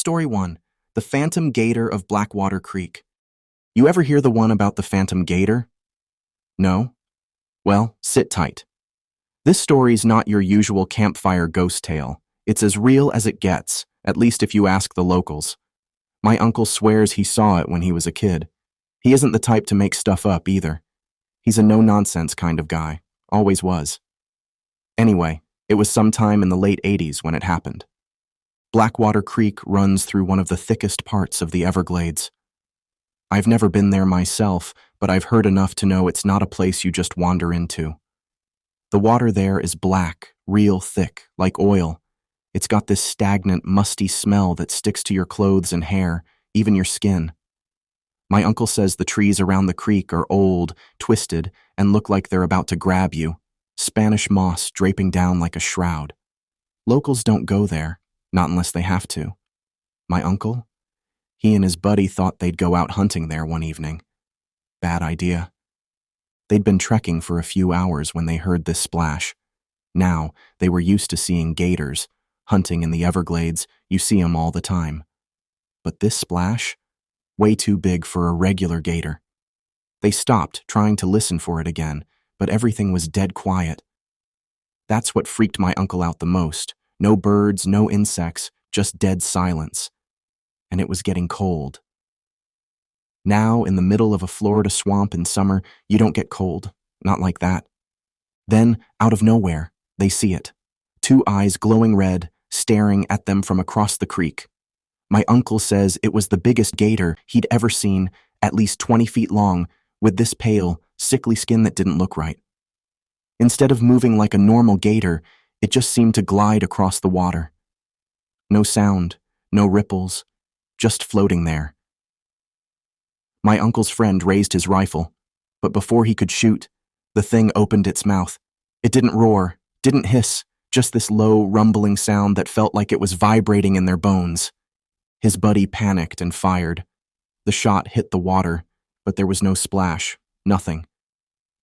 Story 1. The Phantom Gator of Blackwater Creek. You ever hear the one about the Phantom Gator? No? Well, sit tight. This story's not your usual campfire ghost tale. It's as real as it gets, at least if you ask the locals. My uncle swears he saw it when he was a kid. He isn't the type to make stuff up either. He's a no-nonsense kind of guy. Always was. Anyway, it was sometime in the late 80s when it happened. Blackwater Creek runs through one of the thickest parts of the Everglades. I've never been there myself, but I've heard enough to know it's not a place you just wander into. The water there is black, real thick, like oil. It's got this stagnant, musty smell that sticks to your clothes and hair, even your skin. My uncle says the trees around the creek are old, twisted, and look like they're about to grab you, Spanish moss draping down like a shroud. Locals don't go there, not unless they have to. My uncle? He and his buddy thought they'd go out hunting there one evening. Bad idea. They'd been trekking for a few hours when they heard this splash. Now, they were used to seeing gators. Hunting in the Everglades, you see 'em all the time. But this splash? Way too big for a regular gator. They stopped, trying to listen for it again, but everything was dead quiet. That's what freaked my uncle out the most. No birds, no insects, just dead silence. And it was getting cold. Now, in the middle of a Florida swamp in summer, you don't get cold. Not like that. Then, out of nowhere, they see it. Two eyes glowing red, staring at them from across the creek. My uncle says it was the biggest gator he'd ever seen, at least 20 feet long, with this pale, sickly skin that didn't look right. Instead of moving like a normal gator, it just seemed to glide across the water. No sound, no ripples, just floating there. My uncle's friend raised his rifle, but before he could shoot, the thing opened its mouth. It didn't roar, didn't hiss, just this low, rumbling sound that felt like it was vibrating in their bones. His buddy panicked and fired. The shot hit the water, but there was no splash, nothing.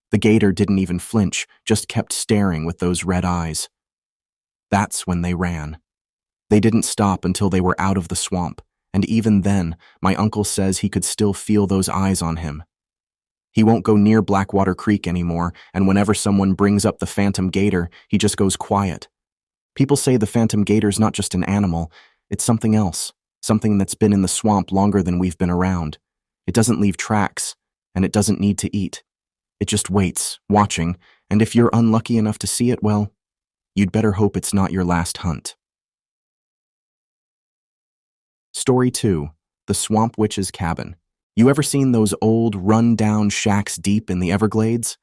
The gator didn't even flinch, just kept staring with those red eyes. That's when they ran. They didn't stop until they were out of the swamp, and even then, my uncle says he could still feel those eyes on him. He won't go near Blackwater Creek anymore, and whenever someone brings up the Phantom Gator, he just goes quiet. People say the Phantom Gator's not just an animal, it's something else, something that's been in the swamp longer than we've been around. It doesn't leave tracks, and it doesn't need to eat. It just waits, watching, and if you're unlucky enough to see it, well, you'd better hope it's not your last hunt. Story 2. The Swamp Witch's Cabin. You ever seen those old, run-down shacks deep in the Everglades?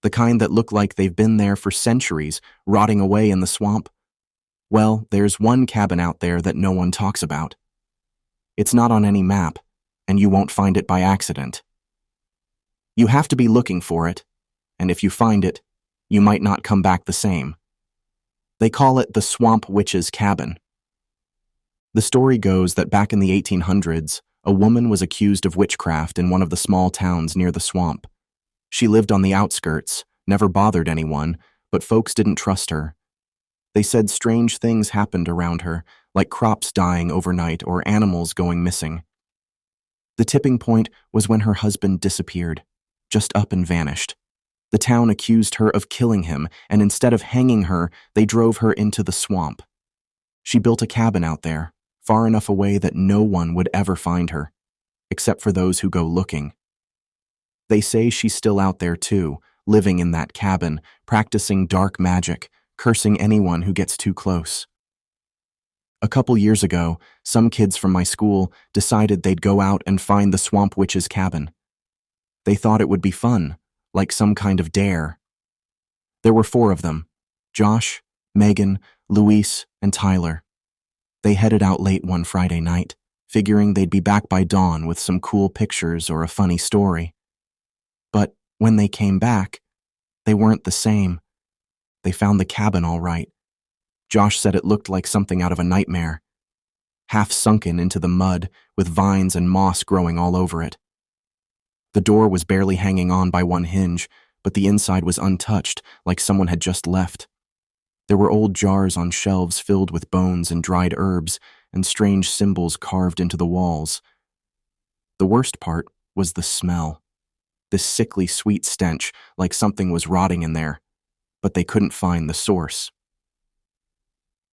The kind that look like they've been there for centuries, rotting away in the swamp? Well, there's one cabin out there that no one talks about. It's not on any map, and you won't find it by accident. You have to be looking for it, and if you find it, you might not come back the same. They call it the Swamp Witch's Cabin. The story goes that back in the 1800s, a woman was accused of witchcraft in one of the small towns near the swamp. She lived on the outskirts, never bothered anyone, but folks didn't trust her. They said strange things happened around her, like crops dying overnight or animals going missing. The tipping point was when her husband disappeared, just up and vanished. The town accused her of killing him, and instead of hanging her, they drove her into the swamp. She built a cabin out there, far enough away that no one would ever find her, except for those who go looking. They say she's still out there too, living in that cabin, practicing dark magic, cursing anyone who gets too close. A couple years ago, some kids from my school decided they'd go out and find the Swamp Witch's cabin. They thought it would be fun, like some kind of dare. There were 4 of them: Josh, Megan, Luis, and Tyler. They headed out late one Friday night, figuring they'd be back by dawn with some cool pictures or a funny story. But when they came back, they weren't the same. They found the cabin all right. Josh said it looked like something out of a nightmare. Half sunken into the mud, with vines and moss growing all over it. The door was barely hanging on by one hinge, but the inside was untouched, like someone had just left. There were old jars on shelves filled with bones and dried herbs, and strange symbols carved into the walls. The worst part was the smell. This sickly sweet stench, like something was rotting in there, but they couldn't find the source.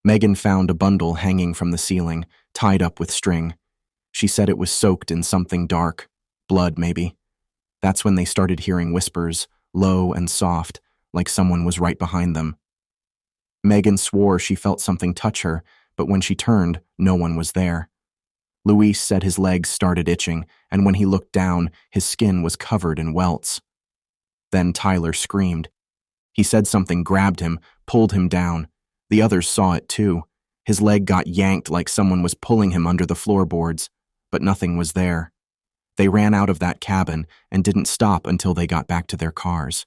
Megan found a bundle hanging from the ceiling, tied up with string. She said it was soaked in something dark, blood maybe. That's when they started hearing whispers, low and soft, like someone was right behind them. Megan swore she felt something touch her, but when she turned, no one was there. Luis said his legs started itching, and when he looked down, his skin was covered in welts. Then Tyler screamed. He said something grabbed him, pulled him down. The others saw it too. His leg got yanked like someone was pulling him under the floorboards, but nothing was there. They ran out of that cabin and didn't stop until they got back to their cars.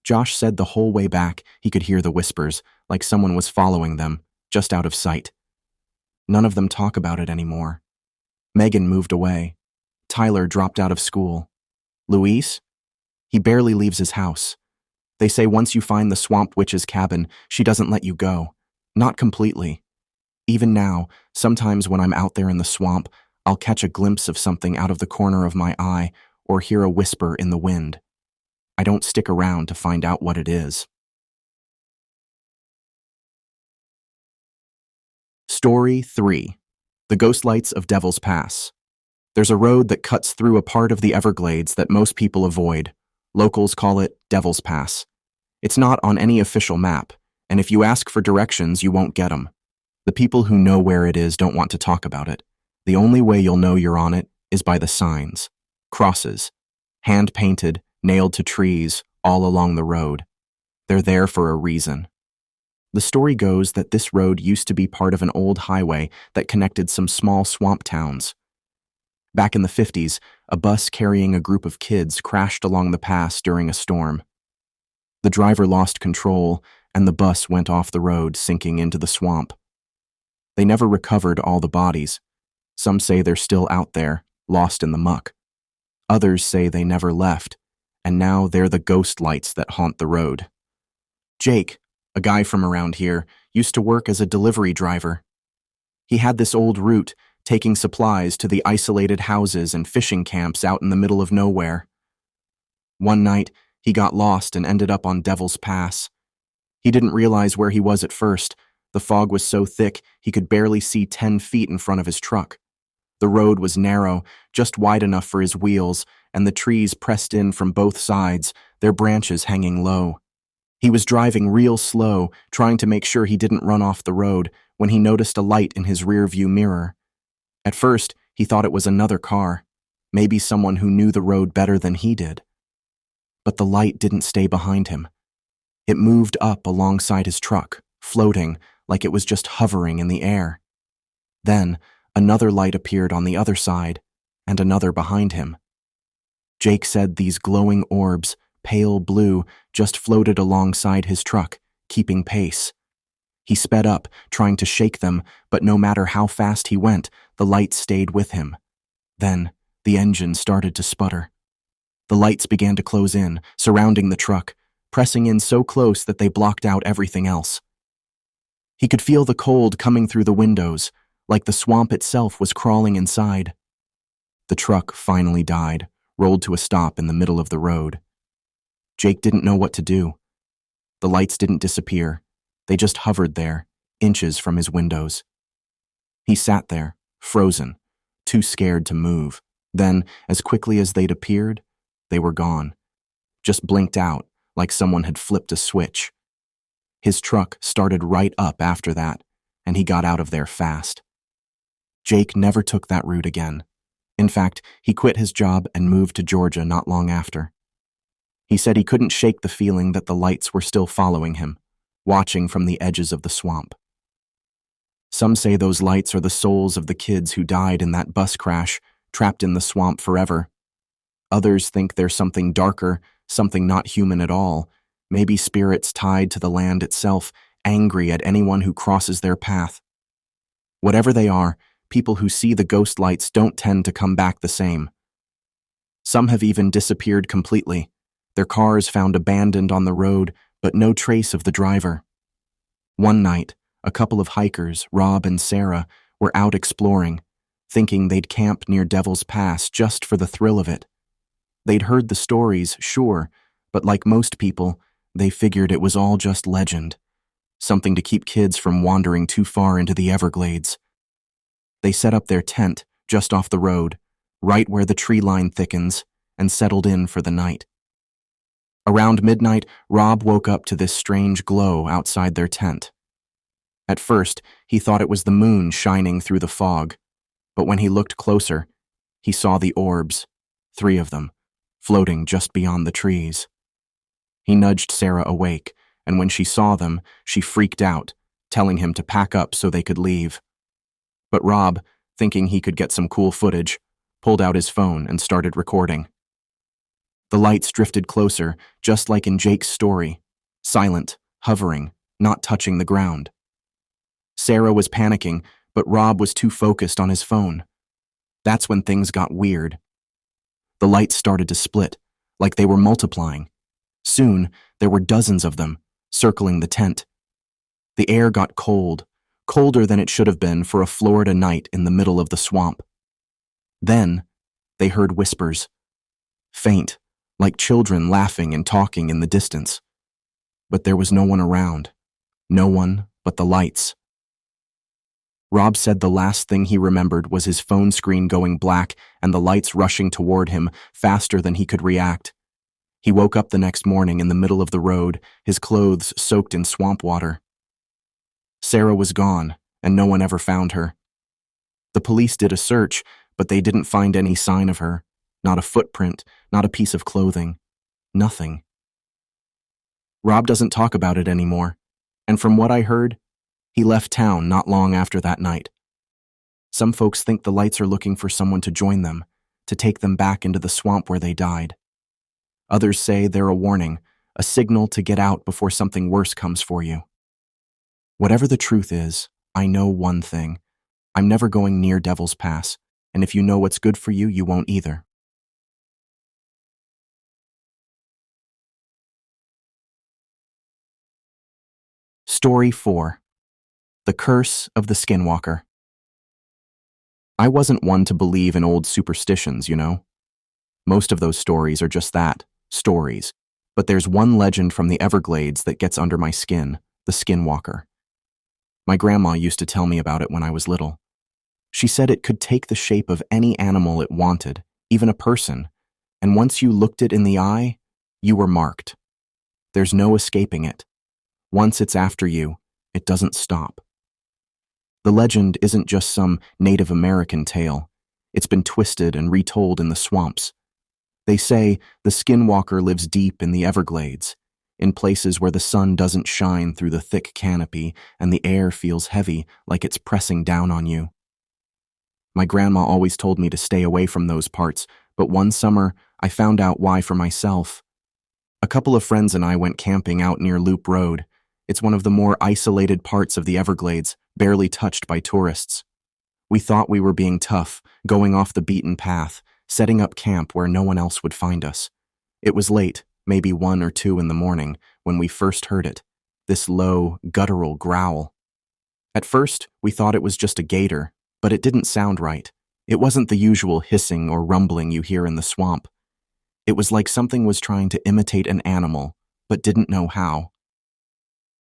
Josh said the whole way back he could hear the whispers, like someone was following them, just out of sight. None of them talk about it anymore. Megan moved away. Tyler dropped out of school. Luis? He barely leaves his house. They say once you find the swamp witch's cabin, she doesn't let you go. Not completely. Even now, sometimes when I'm out there in the swamp, I'll catch a glimpse of something out of the corner of my eye or hear a whisper in the wind. I don't stick around to find out what it is. Story 3. The Ghost Lights of Devil's Pass. There's a road that cuts through a part of the Everglades that most people avoid. Locals call it Devil's Pass. It's not on any official map, and if you ask for directions, you won't get them. The people who know where it is don't want to talk about it. The only way you'll know you're on it is by the signs. Crosses. Hand-painted, nailed to trees, all along the road. They're there for a reason. The story goes that this road used to be part of an old highway that connected some small swamp towns. Back in the 50s, a bus carrying a group of kids crashed along the pass during a storm. The driver lost control, and the bus went off the road, sinking into the swamp. They never recovered all the bodies. Some say they're still out there, lost in the muck. Others say they never left, and now they're the ghost lights that haunt the road. Jake, a guy from around here, used to work as a delivery driver. He had this old route, taking supplies to the isolated houses and fishing camps out in the middle of nowhere. One night, he got lost and ended up on Devil's Pass. He didn't realize where he was at first. The fog was so thick he could barely see 10 feet in front of his truck. The road was narrow, just wide enough for his wheels, and the trees pressed in from both sides, their branches hanging low. He was driving real slow, trying to make sure he didn't run off the road, when he noticed a light in his rearview mirror. At first, he thought it was another car, maybe someone who knew the road better than he did. But the light didn't stay behind him. It moved up alongside his truck, floating like it was just hovering in the air. Then, another light appeared on the other side, and another behind him. Jake said these glowing orbs, pale blue, just floated alongside his truck, keeping pace. He sped up, trying to shake them, but no matter how fast he went, the lights stayed with him. Then, the engine started to sputter. The lights began to close in, surrounding the truck, pressing in so close that they blocked out everything else. He could feel the cold coming through the windows, like the swamp itself was crawling inside. The truck finally died, rolled to a stop in the middle of the road. Jake didn't know what to do. The lights didn't disappear. They just hovered there, inches from his windows. He sat there, frozen, too scared to move. Then, as quickly as they'd appeared, they were gone. Just blinked out, like someone had flipped a switch. His truck started right up after that, and he got out of there fast. Jake never took that route again. In fact, he quit his job and moved to Georgia not long after. He said he couldn't shake the feeling that the lights were still following him, watching from the edges of the swamp. Some say those lights are the souls of the kids who died in that bus crash, trapped in the swamp forever. Others think there's something darker, something not human at all, maybe spirits tied to the land itself, angry at anyone who crosses their path. Whatever they are, people who see the ghost lights don't tend to come back the same. Some have even disappeared completely, their cars found abandoned on the road, but no trace of the driver. One night, A couple of hikers, Rob and Sarah, were out exploring, thinking they'd camp near Devil's Pass just for the thrill of it. They'd heard the stories, sure, but like most people, they figured it was all just legend, something to keep kids from wandering too far into the Everglades. They set up their tent just off the road, right where the tree line thickens, and settled in for the night. Around midnight, Rob woke up to this strange glow outside their tent. At first, he thought it was the moon shining through the fog, but when he looked closer, he saw the orbs, 3 of them, floating just beyond the trees. He nudged Sarah awake, and when she saw them, she freaked out, telling him to pack up so they could leave. But Rob, thinking he could get some cool footage, pulled out his phone and started recording. The lights drifted closer, just like in Jake's story, silent, hovering, not touching the ground. Sarah was panicking, but Rob was too focused on his phone. That's when things got weird. The lights started to split, like they were multiplying. Soon, there were dozens of them, circling the tent. The air got cold, colder than it should have been for a Florida night in the middle of the swamp. Then, they heard whispers. Faint, like children laughing and talking in the distance. But there was no one around. No one but the lights. Rob said the last thing he remembered was his phone screen going black and the lights rushing toward him faster than he could react. He woke up the next morning in the middle of the road, his clothes soaked in swamp water. Sarah was gone, and no one ever found her. The police did a search, but they didn't find any sign of her. Not a footprint, not a piece of clothing. Nothing. Rob doesn't talk about it anymore, and from what I heard, he left town not long after that night. Some folks think the lights are looking for someone to join them, to take them back into the swamp where they died. Others say they're a warning, a signal to get out before something worse comes for you. Whatever the truth is, I know one thing. I'm never going near Devil's Pass, and if you know what's good for you, you won't either. Story 4. The Curse of the SkinWalker. I wasn't one to believe in old superstitions, you know. Most of those stories are just that, stories. But there's one legend from the Everglades that gets under my skin, the SkinWalker. My grandma used to tell me about it when I was little. She said it could take the shape of any animal it wanted, even a person, and once you looked it in the eye, you were marked. There's no escaping it. Once it's after you, it doesn't stop. The legend isn't just some Native American tale. It's been twisted and retold in the swamps. They say the SkinWalker lives deep in the Everglades, in places where the sun doesn't shine through the thick canopy and the air feels heavy like it's pressing down on you. My grandma always told me to stay away from those parts, but one summer I found out why for myself. A couple of friends and I went camping out near Loop Road. It's one of the more isolated parts of the Everglades, barely touched by tourists. We thought we were being tough, going off the beaten path, setting up camp where no one else would find us. It was late, maybe 1 or 2 in the morning, when we first heard it, this low, guttural growl. At first, we thought it was just a gator, but it didn't sound right. It wasn't the usual hissing or rumbling you hear in the swamp. It was like something was trying to imitate an animal, but didn't know how.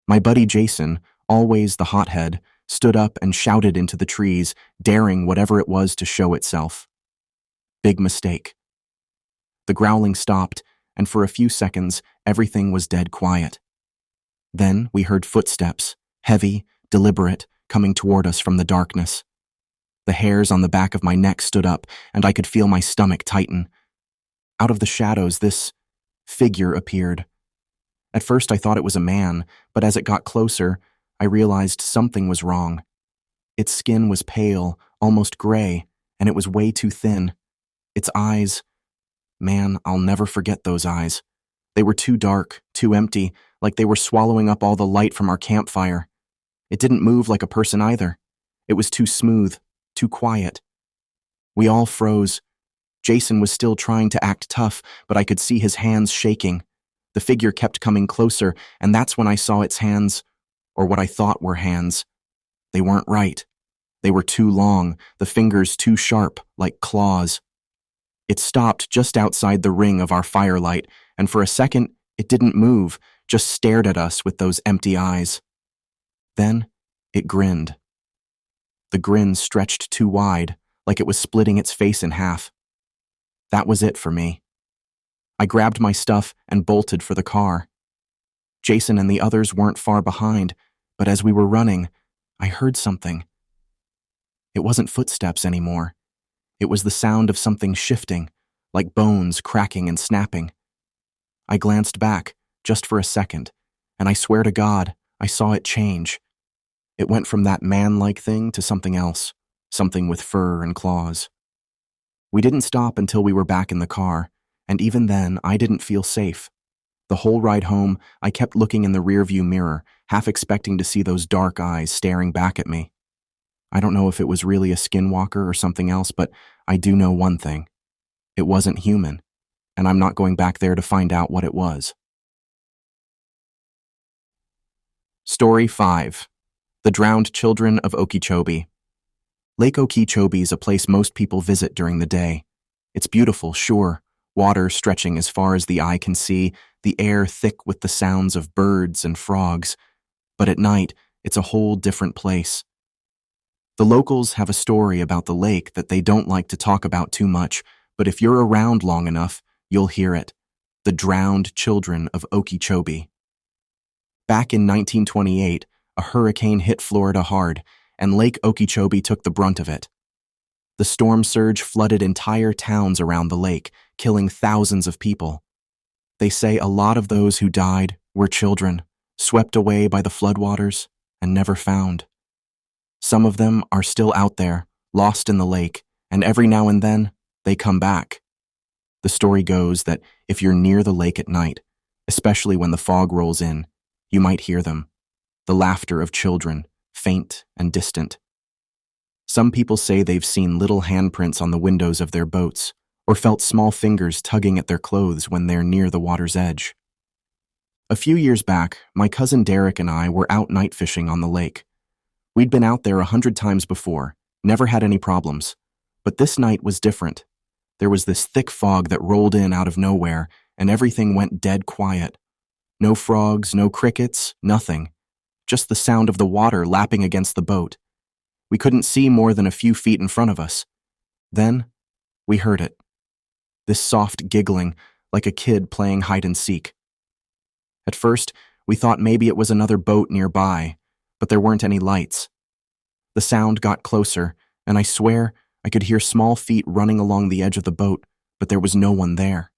My buddy Jason, always the hothead, stood up and shouted into the trees, daring whatever it was to show itself. Big mistake. The growling stopped, and for a few seconds, everything was dead quiet. Then we heard footsteps, heavy, deliberate, coming toward us from the darkness. The hairs on the back of my neck stood up, and I could feel my stomach tighten. Out of the shadows, this figure appeared. At first I thought it was a man, but as it got closer, I realized something was wrong. Its skin was pale, almost gray, and it was way too thin. Its eyes, man, I'll never forget those eyes. They were too dark, too empty, like they were swallowing up all the light from our campfire. It didn't move like a person either. It was too smooth, too quiet. We all froze. Jason was still trying to act tough, but I could see his hands shaking. The figure kept coming closer, and that's when I saw its hands, or what I thought were hands. They weren't right. They were too long, the fingers too sharp, like claws. It stopped just outside the ring of our firelight, and for a second, it didn't move, just stared at us with those empty eyes. Then, it grinned. The grin stretched too wide, like it was splitting its face in half. That was it for me. I grabbed my stuff and bolted for the car. Jason and the others weren't far behind, but as we were running, I heard something. It wasn't footsteps anymore. It was the sound of something shifting, like bones cracking and snapping. I glanced back, just for a second, and I swear to God, I saw it change. It went from that man-like thing to something else, something with fur and claws. We didn't stop until we were back in the car, and even then, I didn't feel safe. The whole ride home, I kept looking in the rearview mirror, half expecting to see those dark eyes staring back at me. I don't know if it was really a skinwalker or something else, but I do know one thing. It wasn't human, and I'm not going back there to find out what it was. Story 5. The Drowned Children of Okeechobee. Lake Okeechobee is a place most people visit during the day. It's beautiful, sure, water stretching as far as the eye can see, the air thick with the sounds of birds and frogs. But at night, it's a whole different place. The locals have a story about the lake that they don't like to talk about too much, but if you're around long enough, you'll hear it. The Drowned Children of Okeechobee. Back in 1928, a hurricane hit Florida hard, and Lake Okeechobee took the brunt of it. The storm surge flooded entire towns around the lake, killing thousands of people. They say a lot of those who died were children, swept away by the floodwaters and never found. Some of them are still out there, lost in the lake, and every now and then, they come back. The story goes that if you're near the lake at night, especially when the fog rolls in, you might hear them. The laughter of children, faint and distant. Some people say they've seen little handprints on the windows of their boats, or felt small fingers tugging at their clothes when they're near the water's edge. A few years back, my cousin Derek and I were out night fishing on the lake. We'd been out there 100 times before, never had any problems. But this night was different. There was this thick fog that rolled in out of nowhere, and everything went dead quiet. No frogs, no crickets, nothing. Just the sound of the water lapping against the boat. We couldn't see more than a few feet in front of us. Then, we heard it. This soft giggling, like a kid playing hide and seek. At first, we thought maybe it was another boat nearby, but there weren't any lights. The sound got closer, and I swear I could hear small feet running along the edge of the boat, but there was no one there.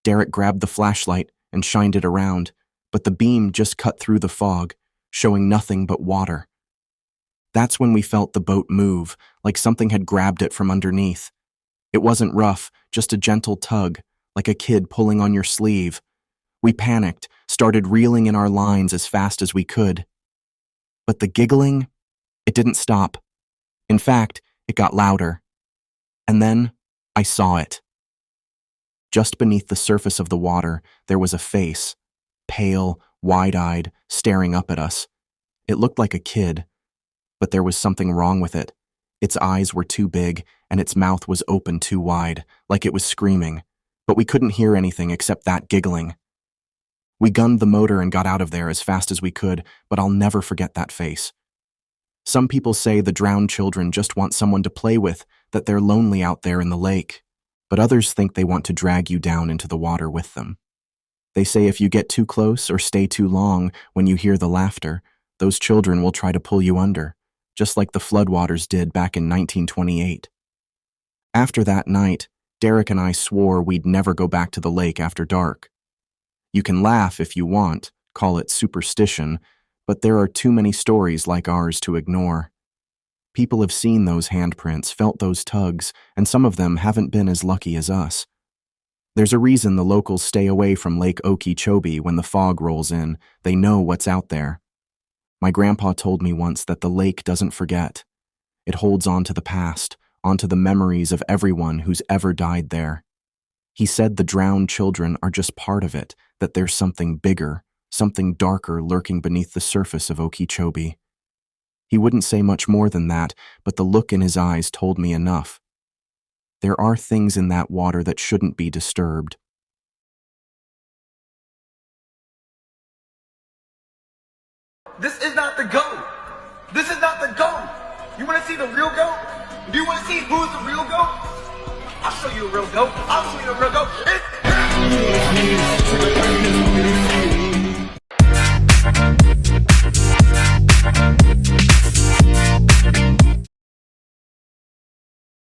Derek grabbed the flashlight and shined it around, but the beam just cut through the fog, showing nothing but water. That's when we felt the boat move, like something had grabbed it from underneath. It wasn't rough, just a gentle tug, like a kid pulling on your sleeve. We panicked, started reeling in our lines as fast as we could. But the giggling, it didn't stop. In fact, it got louder. And then, I saw it. Just beneath the surface of the water, there was a face, pale, wide-eyed, staring up at us. It looked like a kid, but there was something wrong with it. Its eyes were too big, and its mouth was open too wide, like it was screaming, but we couldn't hear anything except that giggling. We gunned the motor and got out of there as fast as we could, but I'll never forget that face. Some people say the drowned children just want someone to play with, that they're lonely out there in the lake, but others think they want to drag you down into the water with them. They say if you get too close or stay too long when you hear the laughter, those children will try to pull you under, just like the floodwaters did back in 1928. After that night, Derek and I swore we'd never go back to the lake after dark. You can laugh if you want, call it superstition, but there are too many stories like ours to ignore. People have seen those handprints, felt those tugs, and some of them haven't been as lucky as us. There's a reason the locals stay away from Lake Okeechobee when the fog rolls in. They know what's out there. My grandpa told me once that the lake doesn't forget. It holds on to the past, onto the memories of everyone who's ever died there. He said the drowned children are just part of it, that there's something bigger, something darker lurking beneath the surface of Okeechobee. He wouldn't say much more than that, but the look in his eyes told me enough. There are things in that water that shouldn't be disturbed. This is not the goat. This is not the goat. You want to see the real goat? Do you want to see who's the real goat? I'll show you a real goat. I'll show you a real goat.